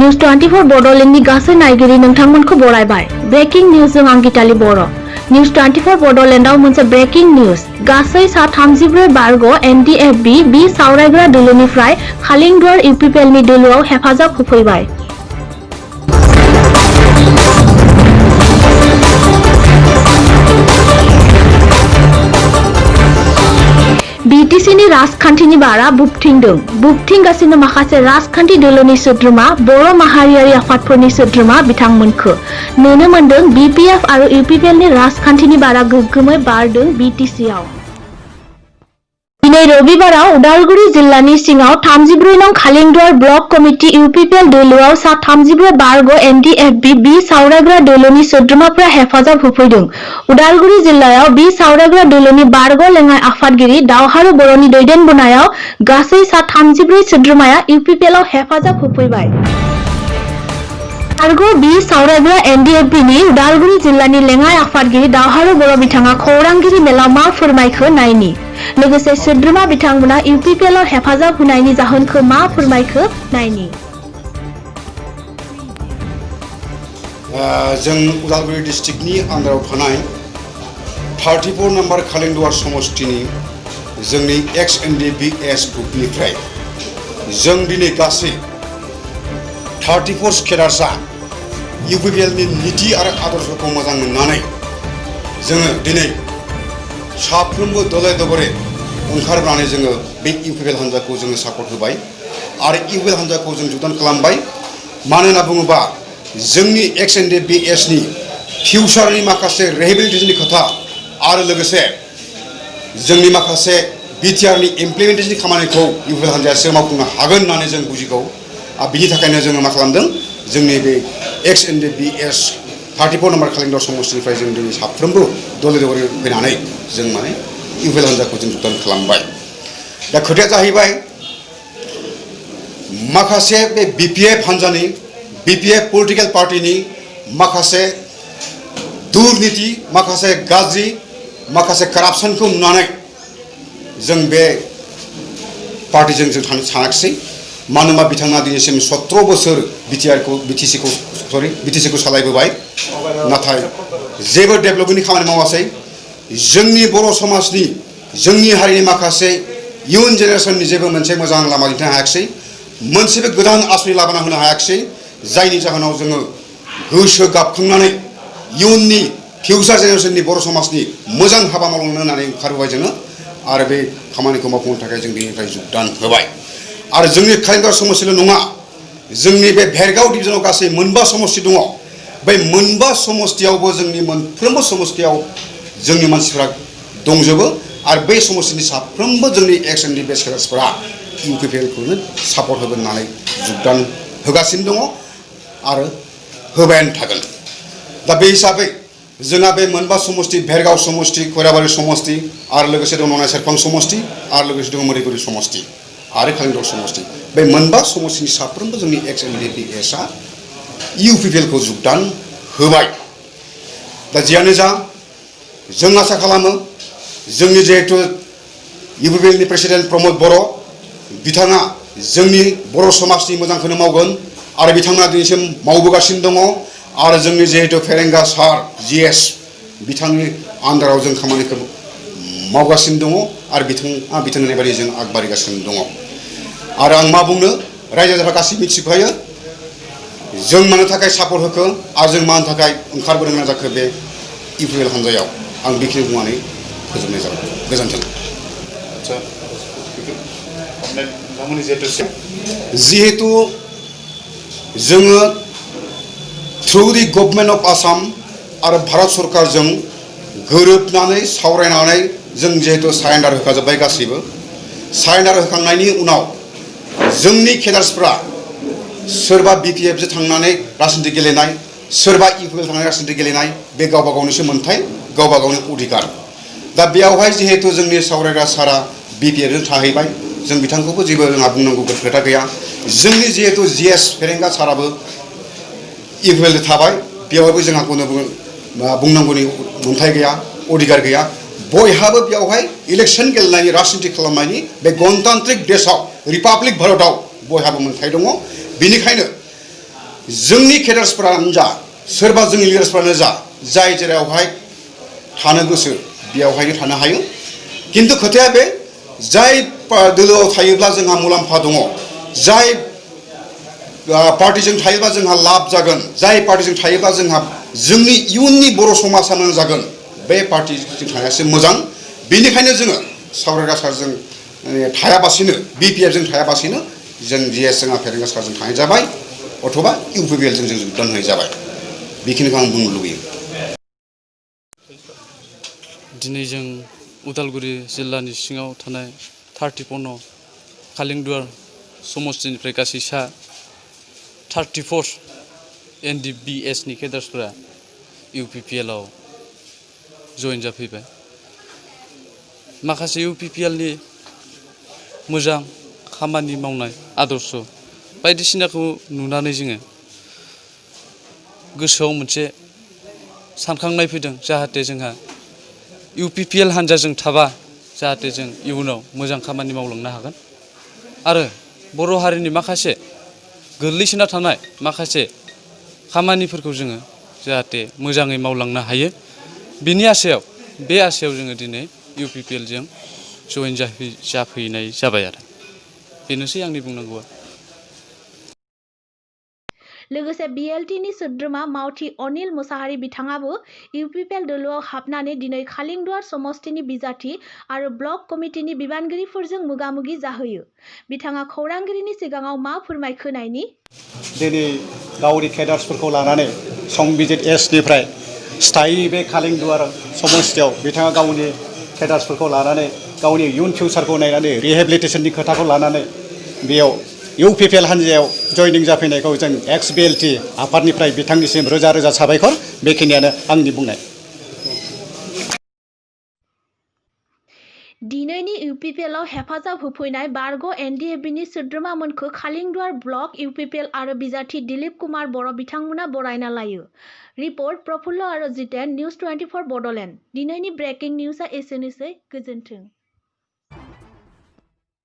News 24 बड'लेण्डनि गासै नायगिरि नोंथांमोनखौ बरायबाय। Breaking निउजजों आं गिताली बर'। News 24 बड'लेण्डआव मोनसे ब्रेकिं निउज। गासै सा 34 बारग' NDFB बि सावरायग्रा दोलोनिफ्राय खालिंदुवार UPPLनि दोलोआव हेफाजाब होफैबाय। BTCनि राजखान्थिनि बारा बुबथिंदों। बुबथिंगासिनो माखासे राजखान्थि दोलोनि सोद्रोमा बर' माहारियारि आफादफोरनि सोद्रोमा बिथांमोनखौ नुनो मोनदों। BPF आरो UPPLनि राजखान्थिनि बारा गोगोमै बारदों BTCआव। दिनै रबिबाराव उदालगुरि जिल्लानि सिङाव 34 नं खालिंदुवार ब्लक कमिटि UPPL दोलोआव सा 34 बारग' NDFB बि सावरायग्रा दोलोनि सोद्रोमाफोरा हेफाजाब होफैदों। उदालगुरि जिल्लायाव बि सावरायग्रा दोलोनि बारग' लेङाइ आफादगिरि दावहारु बर'नि दैदेनबोनायाव गासै सा 34 सोद्रोमाया UPPLआव हेफाजाब होफैबाय। बारग' बि सावरायग्रा NDFBनि उदालगुरि जिल्लानि लेङाइ आफादगिरि दावहारु बर' बिथाङा खौरांगिरि मेलाव मा फोरमायखो नायनि। लोगोसे सोद्रोमा बिथांमोना UPPLआव हेफाजाब होनायनि जाहोनखौ मा फोरमायखो नायनि। जों उदालगुरि डिस्ट्रिक्टनि आन्दाराव थानाय 34 नम्बर खालिंदुवार समष्टिनि जोंनि XNDBS ग्रुपनिफ्राय जों दिनै गासै 34 केडार्सआ UPPLनि नीति आरो आदर्शखौ मोजां मोननानै जोङो दिनै साफ्रोमबो दले दबरे ओंखारनानै जोङो बे UPPL हान्जाखौ जोङो सापर्ट होबाय आरो UPPL हान्जाखौ जों जगदान खालामबाय। मानो होनना बुङोबा जोंनि XNDBSनि फिउचारनि माखासे रिहेबिलिटेसननि खोथा आरो लोगोसे जोंनि माखासे BTRनि इमप्लिमेन्टेसननि खामानिखौ UPPL हान्जायासो मावफुंनो हागोन होननानै जों बुजिगौ। बिनि थाखायनो जोङो मा खालामदों जोंनि बे XNDBS 34 नम्बर खालिंदुवार समष्टिनिफ्राय जों दिनै साफ्रोमबो दले दले फैनानै जों माने UPPL हान्जाखौ जों जगदान खालामबाय। दा खोथाया जाहैबाय माखासे बे BPF हान्जानि BPF पलिटिकेल पार्टिनि माखासे दुर्नीति माखासे गाज्रि माखासे कारापसनखौ नुनानै जों बे पार्टिजों जों थानो सानाखिसै। मानो होनबा बिथाङा दिनैसिम 17 बोसोर BTCखौ सालायबोबाय नाथाय जेबो डेभेलपमेन्टनि खामानि मावासै। जोंनि बर' समाजनि जोंनि हारिनि माखासे इयुन जेनेरेसननि जेबो मोनसे मोजां लामा दिन्थिनो हायाखिसै। मोनसेबो गोदान आसनि लाबोना होनो हायाखिसै। जायनि जाहोनाव जोङो गोसो गाबखांनानै इयुननि फिउचार जेनेरेसननि बर' समाजनि मोजां हाबा मावलांनो होननानै ओंखारबोबाय जोङो आरो बे खामानिखौ मावफुंनो थाखाय जों दिनैनिफ्राय जगदान होबाय। आरो जोंनि खालिंदुवार समष्टिल' नङा, जोंनि बे भेरगाव डिभिजनाव गासै 9 समष्टि दङ। बे 9 समष्टियावबो जोंनि मोनफ्रोमबो समष्टियाव जोंनि मानसिफ्रा दंजोबो आरो बे समष्टिनि साफ्रोमबो जोंनि XNDBS केडार्सफोरा UPPLखौनो सापर्ट होगोन होननानै जगदान होगासिनो दङ आरो होबायानो थागोन। दा बे हिसाबै जोंहा बे 9 समष्टि भेरगाव समष्टि खैराबारि समष्टि आरो लोगोसे दङ ननाय सेरफां समष्टि आरो लोगोसे दङ मोदैगुरि समष्टि आरो खालिंदुवार समष्टि। बे 9 समष्टिनि साफ्रोमबो जोंनि XNDBSआ UPPLखौ जगदान होबाय। दा जियानो जा जों आसा खालामो जोंनि जिहेतु UPPLनि प्रेसिडेन्ट प्रमद बर' बिथाङा जोंनि बर' समाजनि मोजांखौनो मावगोन आरो बिथाङा दिनैसिम मावबोगासिनो दङ आरो जोंनि जिहेतु फेरेंगा सार GS बिथांनि आन्दाराव जों खामानिखौ मावगासिनो दङ आरो बिथाङा बिथोन होनाय बायदि जों आगबारिगासिनो दङ। आरो आं मा बुंनो रायजो राजाफ्रा गासैबो मिथिखायो जों मानो थाखाय सापर्ट होखो आरो जों मानो थाखाय ओंखारबोनो गोनां जाखो बे UPPL हान्जायाव। आं बेखिनि बुंनानै फोजोबनाय जाबाय। गोजोन्थों। जिहेतु जोङो through the government of Assam आरो भारत सरकारजों गोरोबनानै सावरायनानै जों जिहेतु सारेन्डार होखाजोब्बाय गासैबो। सारेन्डार होखांनायनि उनाव जोंनि केडार्सफ्रा सोरबा BPFजों थांनानै राजनिति गेलेनाय सोरबा UPPL थांनानै राजनिति गेलेनाय बे गावबा गावनिसो मोन्थाय गावबा गावनि अधिकार। दा बेयावहाय जिहेतु जोंनि सावरायग्रा सारा BPFजों थाहैबाय जों बिथांखौबो जेबो जोंहा बुंनांगौ खोथा गैया। जोंनि जिहेतु GS फेरेंगा साराबो UPPL थाबाय बेयावहायबो जोंहा कोनो बुंनांगौनि मोन्थाय गैया अधिकार गैया। बयहाबो बेयावहाय इलेक्शन गेलेनायनि राजनिति खालामनायनि बे गणतान्त्रिक देशआव रिपाब्लिक भारतआव बयहाबो मोन्थाय दङ। बेनिखायनो जोंनि केडार्सफोरानो जा सोरबा जोंनि लिडार्सफोरानो जा जाय जेरावहाय थानो गोसो बेयावहायनो थानो हायो किन्तु खोथाया बे जाय दोलोआव थायोब्ला जोंहा मुलाम्फा दङ जाय पार्टीजों थायोब्ला जोंहा लाब जागोन जाय पार्टीजों थायोब्ला जोंहा जोंनि इयुननि बर' समाजा मोजां जागोन बे पार्टीजों थानायासो मोजां बेनिखायनो जोङो सावरायग्रा सारजों थायाबासिनो बिपिएफजों थायाबासिनो जों जिएस जोंहा फेरेंगा सारजों थानाय जाबाय अथवा इउपिपिएलजों जों जगदान होनाय जाबाय बेखिनिखौ आं बुंनो लुबैयो दिनै जों उदालगुरि जिल्लानि सिङाव थानाय 34 कालिंदुवार समस्तिनिफ्राय गासै सा 34 एनडिबिएसनि केडार्सफोरा इउपिपिएलआव जइन जाफैबाय माखासे इउपिपिएलनि मोजां खामानि मावनाय आदर्श बायदिसिनाखौ नुनानै जोङो गोसोआव मोनसे सानखांनाय फैदों जाहाथे जोंहा इउपिपिएल हान्जाजों थाबा जाहाथे जों इयुनाव मोजां खामानि मावलांनो हागोन आरो बर' हारिनि माखासे गोग्लैसोना थानाय माखासे खामानिफोरखौ जोङो जाहाथे मोजाङै मावलांनो हायो बिनि आसायाव बे आसायाव जोङो दिनै इउपिपिएलजों जइन जाफैनाय जाबाय आरो बेनोसै आंनि बुंनांगौआ लोगोसे बिएलटिनि सोद्रोमा मावथि अनिल मुसाहारि बिथाङाबो इउपिपिएल दोलोआव हाबनानै दिनै कालिंदुवार समस्तिनि बिजाथि आरो ब्लक कमिटिनि बिबानगिरिफोरजों मोगा-मोगि जाहैयो बिथाङा खौरांगिरिनि सिगाङाव मा फोरमायखो नायनि दिनै गावनि केडार्सफोरखौ लानानै संबिजित एसनिफ्राय स्थायी बे कालिंदुवार समस्तियाव बिथाङा गावनि केडार्सफोरखौ लानानै गावनि इयुन फिउचारखौ नायनानै रिहेबिलिटेसननि खोथाखौ लानानै बेयाव इउपिपिएल हान्जायाव जयनिं जाफैनायखौ जों एक्स बिएलटि आफादनिफ्राय बिथांनिसिम रोजा रोजा साबायखर बेखिनियानो आंनि बुंनाय दिनैनि इउपिपिएलआव हेफाजाब होफैनाय बारग' एनडिएफबिनि सोद्रोमामोनखौ कालिंदुवार ब्लक इउपिपिएल आरो बिजाथि दिलीप कुमार बर' बिथांमोना बरायना लायो रिपर्ट प्रफुल्ल आरो जितेन निउज 24 बड'लेण्ड दिनैनि ब्रेकिं निउजआ एसेनोसै गोजोन्थों